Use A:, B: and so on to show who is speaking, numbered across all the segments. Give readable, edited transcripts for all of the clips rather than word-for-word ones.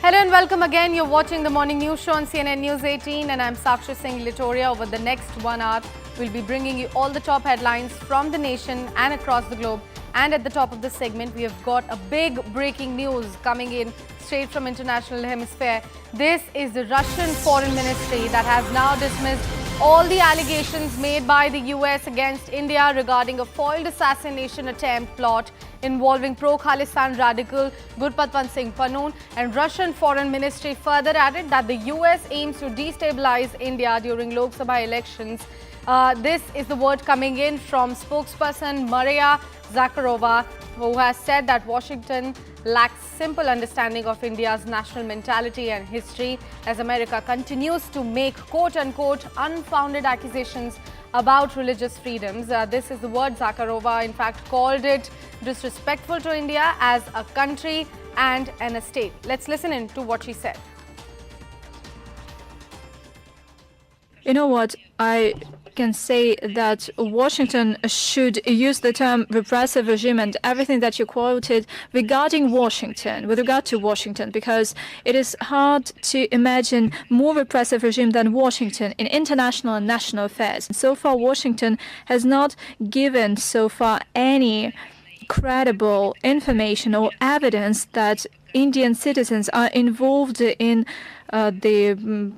A: Hello and welcome again. You're watching the morning news show on CNN News 18 and I'm Sakshi Singh Litoria. Over the next 1 hour, we'll be bringing you all the top headlines from the nation and across the globe. And at the top of this segment, we have got a big breaking news coming in straight from international hemisphere. This is the Russian Foreign Ministry that has now dismissed all the allegations made by the US against India regarding a foiled assassination attempt plot involving pro-Khalistan radical Gurpatwant Singh Pannun, and Russian Foreign Ministry further added that the US aims to destabilize India during Lok Sabha elections. This is the word coming in from spokesperson Maria Zakharova, who has said that Washington lacks simple understanding of India's national mentality and history as America continues to make quote-unquote unfounded accusations about religious freedoms. This is the word Zakharova, in fact, called it disrespectful to India as a country and a state. Let's listen in to what she said.
B: You know what? I can say that Washington should use the term repressive regime and everything that you quoted regarding Washington, with regard to Washington, because it is hard to imagine more repressive regime than Washington in international and national affairs. So far, Washington has not given so far any credible information or evidence that Indian citizens are involved in the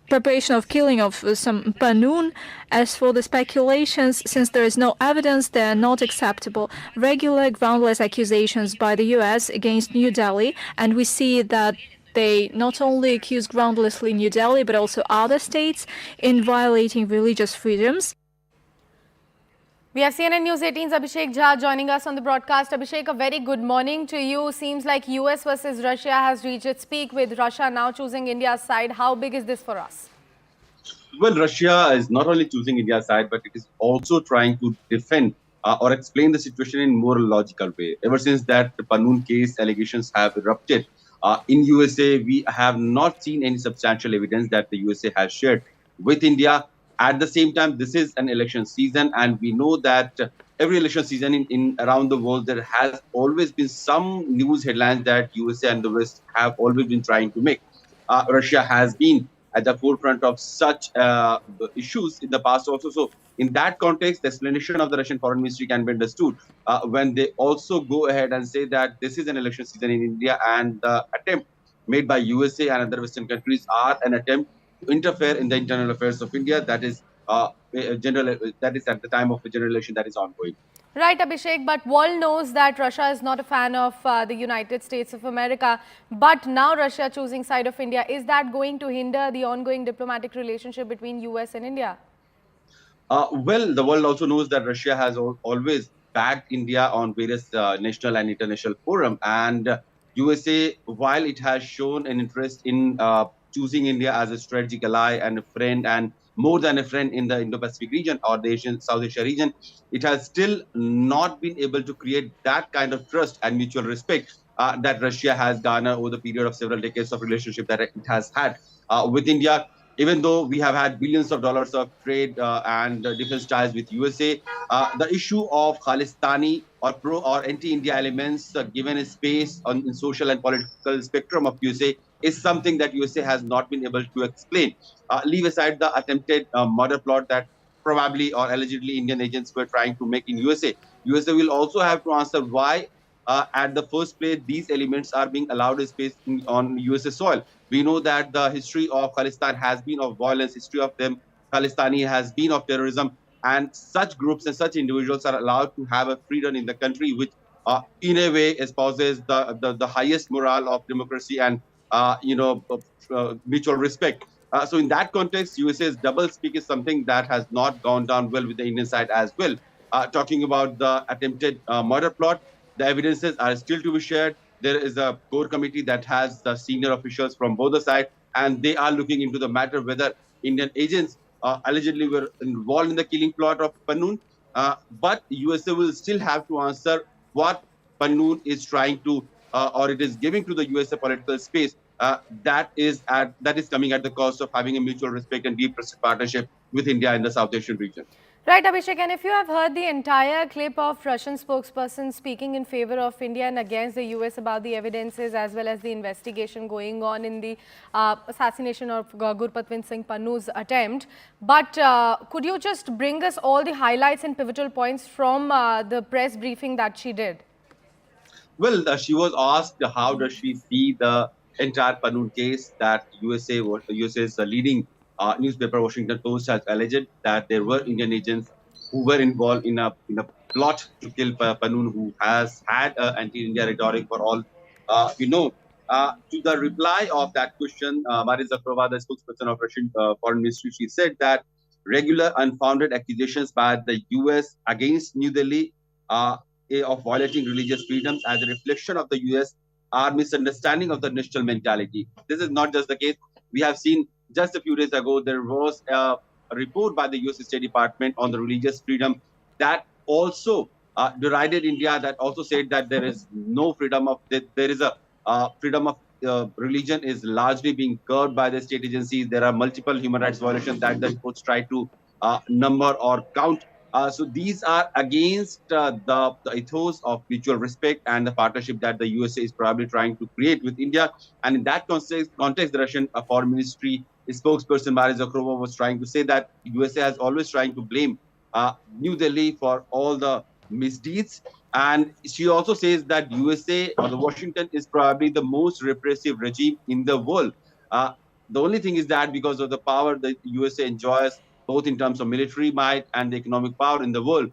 B: preparation of killing of some Pannun. As for the speculations, since there is no evidence, they are not acceptable. Regular groundless accusations by the US against New Delhi, and we see that they not only accuse groundlessly New Delhi, but also other states in violating religious freedoms.
A: We have CNN News 18's Abhishek Jha joining us on the broadcast. Abhishek, a very good morning to you. Seems like US versus Russia has reached its peak, with Russia now choosing India's side. How big is this for us?
C: Well, Russia is not only choosing India's side, but it is also trying to defend or explain the situation in more logical way. Ever since that Pannun case allegations have erupted in USA, we have not seen any substantial evidence that the USA has shared with India. At the same time, this is an election season, and we know that every election season in around the world, there has always been some news headlines that USA and the West have always been trying to make. Russia has been at the forefront of such issues in the past also. So in that context, the explanation of the Russian Foreign Ministry can be understood when they also go ahead and say that this is an election season in India, and the attempt made by USA and other Western countries are an attempt to interfere in the internal affairs of India. That is that is at the time of the general election that is ongoing.
A: Right, Abhishek, but world knows that Russia is not a fan of the United States of America. But now Russia choosing side of India, is that going to hinder the ongoing diplomatic relationship between US and India?
C: Well, the world also knows that Russia has always backed India on various national and international forums. And USA, while it has shown an interest in choosing India as a strategic ally and a friend, and more than a friend in the Indo-Pacific region or the South Asia region, it has still not been able to create that kind of trust and mutual respect that Russia has garnered over the period of several decades of relationship that it has had with India. Even though we have had billions of dollars of trade and defense ties with USA, the issue of Khalistani or pro or anti-India elements given a space in social and political spectrum of USA is something that USA has not been able to explain. Leave aside the attempted murder plot that probably or allegedly Indian agents were trying to make in USA. USA will also have to answer why at the first place these elements are being allowed a space on USA soil. We know that the history of Khalistan has been of violence, history of them, Khalistani has been of terrorism, and such groups and such individuals are allowed to have a freedom in the country, which in a way espouses the highest morale of democracy and mutual respect. So in that context, USA's double speak is something that has not gone down well with the Indian side as well. Talking about the attempted murder plot, the evidences are still to be shared. There is a core committee that has the senior officials from both the sides, and they are looking into the matter whether Indian agents allegedly were involved in the killing plot of Pannun. But USA will still have to answer what Pannun is trying to or it is giving to the USA political space. That is coming at the cost of having a mutual respect and deep partnership with India in the South Asian region.
A: Right, Abhishek, and if you have heard the entire clip of Russian spokesperson speaking in favor of India and against the US about the evidences as well as the investigation going on in the assassination of Gurpatwin Singh Pannu's attempt, but could you just bring us all the highlights and pivotal points from the press briefing that she did?
C: Well, she was asked how does she see the entire Pannun case that USA's leading newspaper Washington Post has alleged that there were Indian agents who were involved in a plot to kill Pannun, who has had anti-India rhetoric for all we know. To the reply of that question, Maria Zakharova, the spokesperson of Russian Foreign Ministry, she said that regular unfounded accusations by the US against New Delhi of violating religious freedoms as a reflection of the US are misunderstanding of the national mentality. This is not just the case. We have seen just a few days ago, there was a report by the US State Department on the religious freedom that also derided India, that also said that there is no freedom of, there is a freedom of religion is largely being curbed by the state agencies. There are multiple human rights violations that the reports try to number or count. So these are against the ethos of mutual respect and the partnership that the USA is probably trying to create with India. And in that context the Russian Foreign Ministry spokesperson Maria Zakharova was trying to say that USA has always trying to blame New Delhi for all the misdeeds. And she also says that USA or the Washington is probably the most repressive regime in the world. Uh, the only thing is that because of the power the USA enjoys, both in terms of military might and the economic power in the world,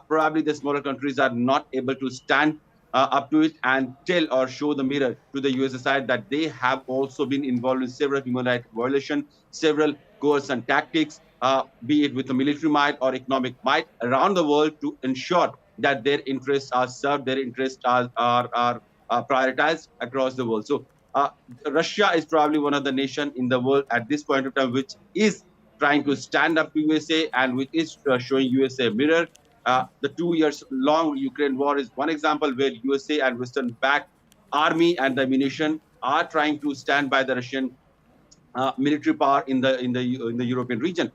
C: probably the smaller countries are not able to stand up to it and tell or show the mirror to the US side that they have also been involved in several human rights violations, several coercion tactics, be it with the military might or economic might around the world to ensure that their interests are served, their interests are prioritized across the world. So Russia is probably one of the nations in the world at this point of time which is trying to stand up to USA and which is showing USA a mirror. The 2 years long Ukraine war is one example where USA and Western backed army and the ammunition are trying to stand by the Russian military power in the European region.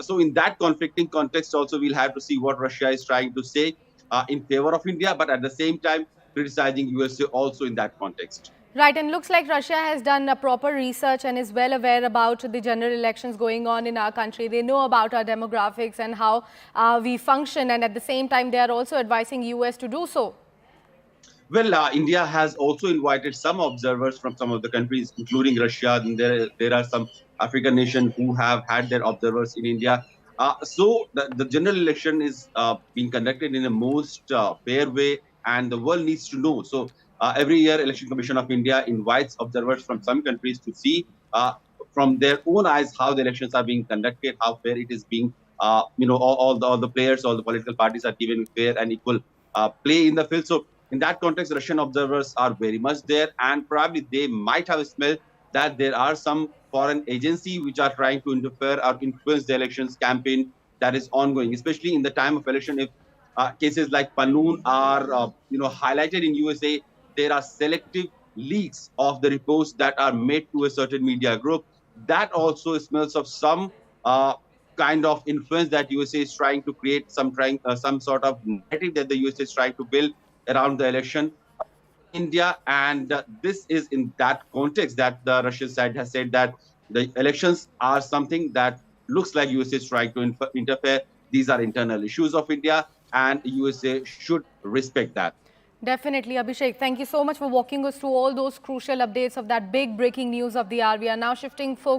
C: So in that conflicting context, also we'll have to see what Russia is trying to say in favor of India, but at the same time criticizing USA also in that context.
A: Right, and looks like Russia has done a proper research and is well aware about the general elections going on in our country. They know about our demographics and how we function, and at the same time, they are also advising US to do so.
C: Well, India has also invited some observers from some of the countries, including Russia. And there are some African nations who have had their observers in India. So the general election is being conducted in a most fair way, and the world needs to know. So every year, Election Commission of India invites observers from some countries to see from their own eyes how the elections are being conducted, how fair it is being. All the players, all the political parties are given fair and equal play in the field. So in that context, Russian observers are very much there, and probably they might have smelled that there are some foreign agencies which are trying to interfere or influence the elections campaign that is ongoing, especially in the time of election. If cases like Pannun are highlighted in USA, there are selective leaks of the reports that are made to a certain media group. That also smells of some kind of influence that USA is trying to create, some sort of narrative that the USA is trying to build around the election in India. And this is in that context that the Russian side has said that the elections are something that looks like USA is trying to interfere. These are internal issues of India, and USA should respect that.
A: Definitely, Abhishek. Thank you so much for walking us through all those crucial updates of that big breaking news of the hour. We are now shifting focus